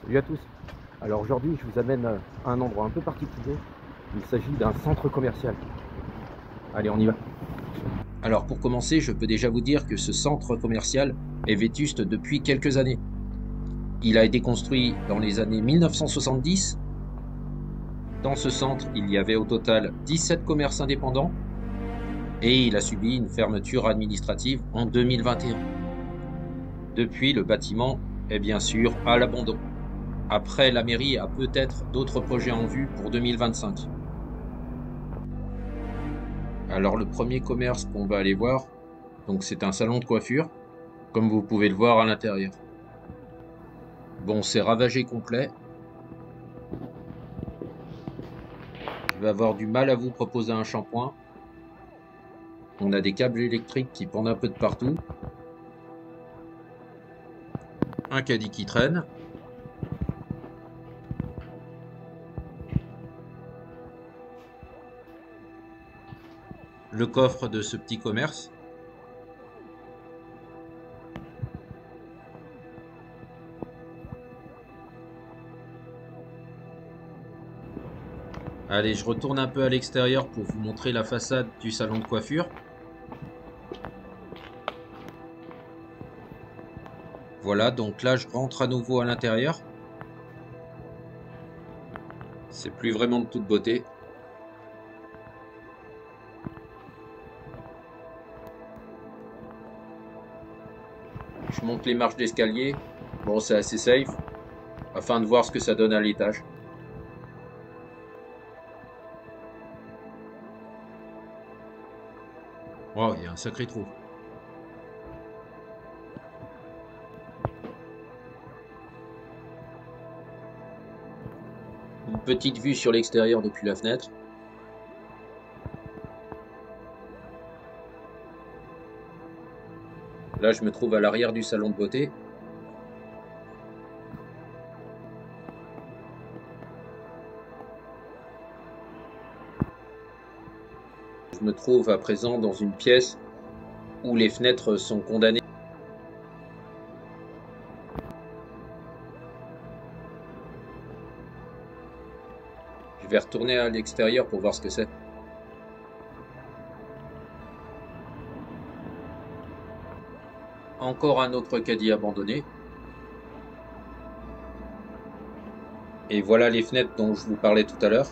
Salut à tous. Alors aujourd'hui, je vous amène à un endroit un peu particulier. Il s'agit d'un centre commercial. Allez, on y va. Alors pour commencer, je peux déjà vous dire que ce centre commercial est vétuste depuis quelques années. Il a été construit dans les années 1970. Dans ce centre, il y avait au total 17 commerces indépendants et il a subi une fermeture administrative en 2021. Depuis, le bâtiment est bien sûr à l'abandon. Après, la mairie a peut-être d'autres projets en vue pour 2025. Alors le premier commerce qu'on va aller voir, donc c'est un salon de coiffure, comme vous pouvez le voir à l'intérieur. Bon, c'est ravagé complet. Je vais avoir du mal à vous proposer un shampoing. On a des câbles électriques qui pendent un peu de partout. Un caddie qui traîne. Le coffre de ce petit commerce. Allez, je retourne un peu à l'extérieur pour vous montrer la façade du salon de coiffure. Voilà, donc là je rentre à nouveau à l'intérieur. C'est plus vraiment de toute beauté. Je monte les marches d'escalier. Bon, c'est assez safe, afin de voir ce que ça donne à l'étage. Oh, il y a un sacré trou. Une petite vue sur l'extérieur depuis la fenêtre. Là, je me trouve à l'arrière du salon de beauté. Je me trouve à présent dans une pièce où les fenêtres sont condamnées. Je vais retourner à l'extérieur pour voir ce que c'est. Encore un autre caddie abandonné. Et voilà les fenêtres dont je vous parlais tout à l'heure.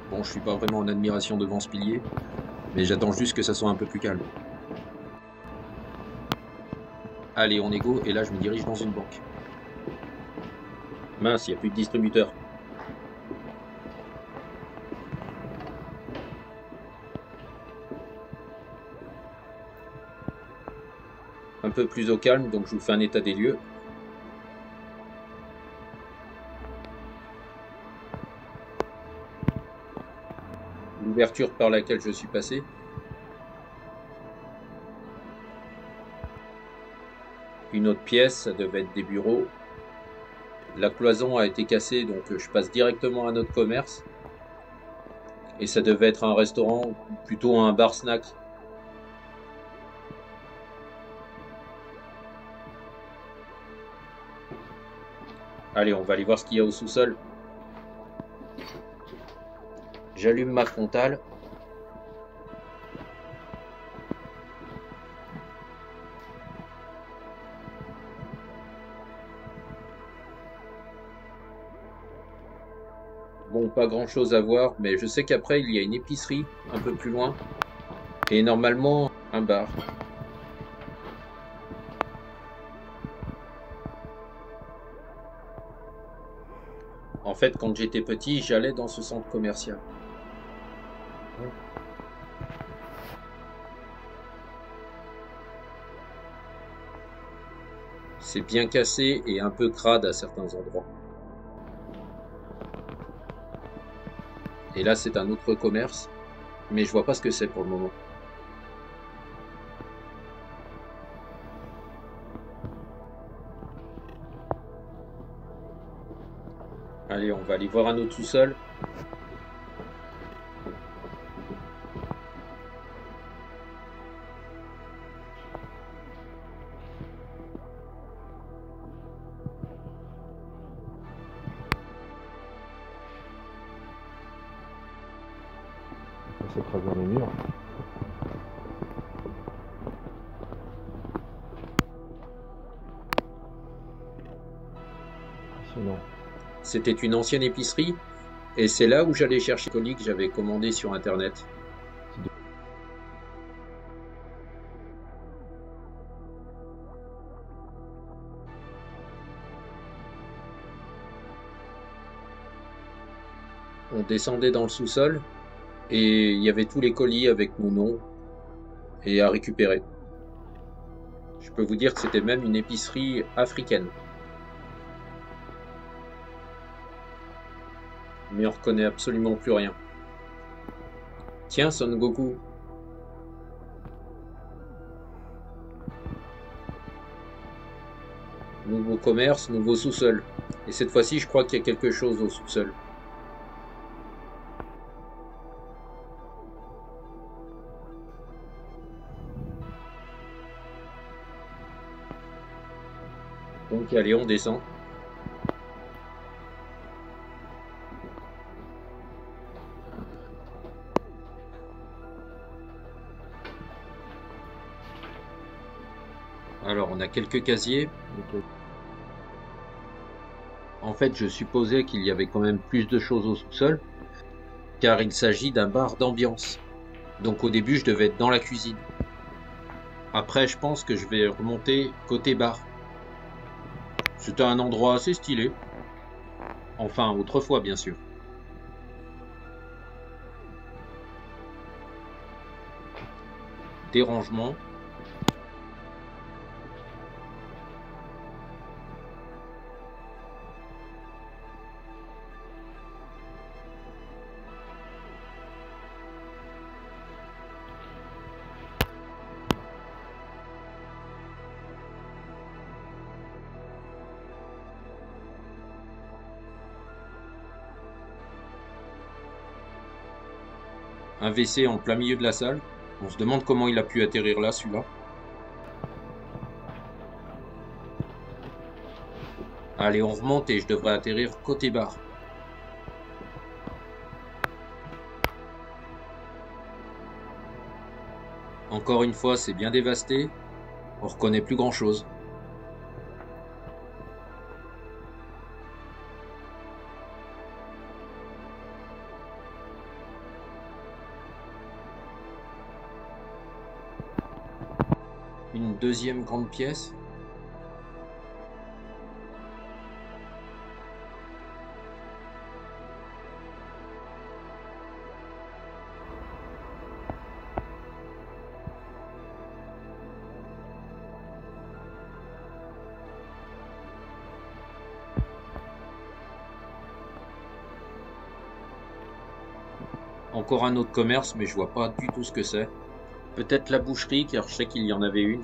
Bon, je suis pas vraiment en admiration devant ce pilier, mais j'attends juste que ça soit un peu plus calme. Allez, on est go, et là je me dirige dans une banque. Mince, il n'y a plus de distributeur. Un peu plus au calme, donc je vous fais un état des lieux. L'ouverture par laquelle je suis passé. Une autre pièce, ça devait être des bureaux. La cloison a été cassée, donc je passe directement à notre commerce. Et ça devait être un restaurant, ou plutôt un bar-snack. Allez, on va aller voir ce qu'il y a au sous-sol. J'allume ma frontale. Bon, pas grand-chose à voir, mais je sais qu'après, il y a une épicerie un peu plus loin. Et normalement, un bar. En fait, quand j'étais petit, j'allais dans ce centre commercial. C'est bien cassé et un peu crade à certains endroits. Et là, c'est un autre commerce, mais je vois pas ce que c'est pour le moment. Allez, on va aller voir un autre sous-sol. passe à travers les murs. Impressionnant. C'était une ancienne épicerie, et c'est là où j'allais chercher les colis que j'avais commandés sur internet. On descendait dans le sous-sol, et il y avait tous les colis avec nos noms, et à récupérer. Je peux vous dire que c'était même une épicerie africaine. Mais on reconnaît absolument plus rien. Tiens, Son Goku. Nouveau commerce, nouveau sous-sol. Et cette fois-ci, je crois qu'il y a quelque chose au sous-sol. Donc allez, on descend. Alors, on a quelques casiers. Ok. En fait, je supposais qu'il y avait quand même plus de choses au sous-sol, car il s'agit d'un bar d'ambiance. Donc au début, je devais être dans la cuisine. Après, je pense que je vais remonter côté bar. C'était un endroit assez stylé. Enfin, autrefois, bien sûr. Des rangements. Un WC en plein milieu de la salle. On se demande comment il a pu atterrir là, celui-là. Allez, on remonte et je devrais atterrir côté bar. Encore une fois, c'est bien dévasté. On reconnaît plus grand-chose. Une deuxième grande pièce. Encore un autre commerce, mais je vois pas du tout ce que c'est. Peut-être la boucherie, car je sais qu'il y en avait une.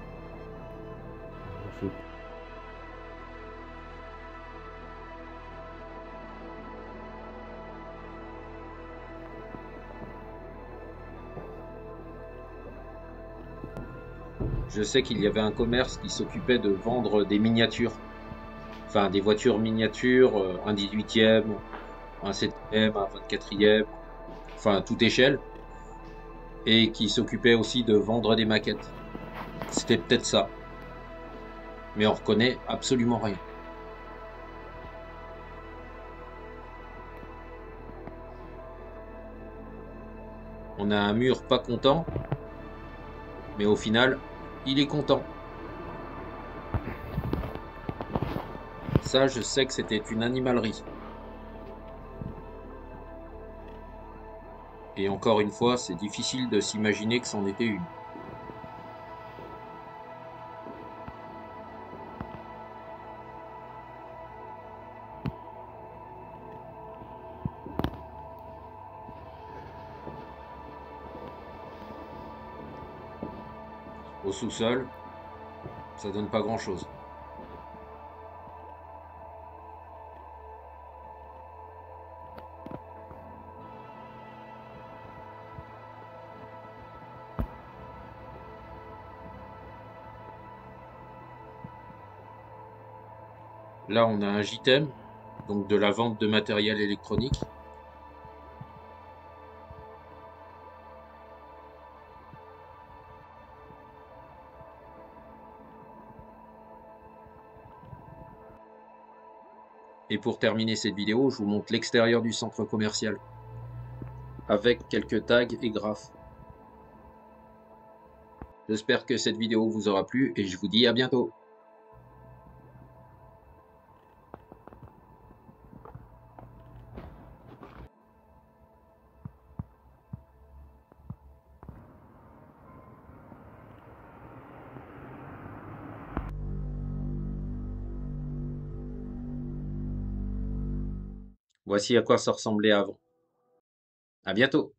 Je sais qu'il y avait un commerce qui s'occupait de vendre des miniatures. Enfin, des voitures miniatures, un 18e, un 7e, un 24e, enfin, à toute échelle. Et qui s'occupait aussi de vendre des maquettes. C'était peut-être ça. Mais on reconnaît absolument rien. On a un mur pas content, mais au final, il est content. Ça, je sais que c'était une animalerie. Et encore une fois, c'est difficile de s'imaginer que c'en était une. Au sous-sol, ça donne pas grand-chose. Là, on a un JTEM, donc de la vente de matériel électronique. Et pour terminer cette vidéo, je vous montre l'extérieur du centre commercial, avec quelques tags et graphes. J'espère que cette vidéo vous aura plu et je vous dis à bientôt. Voici à quoi ça ressemblait avant. À bientôt.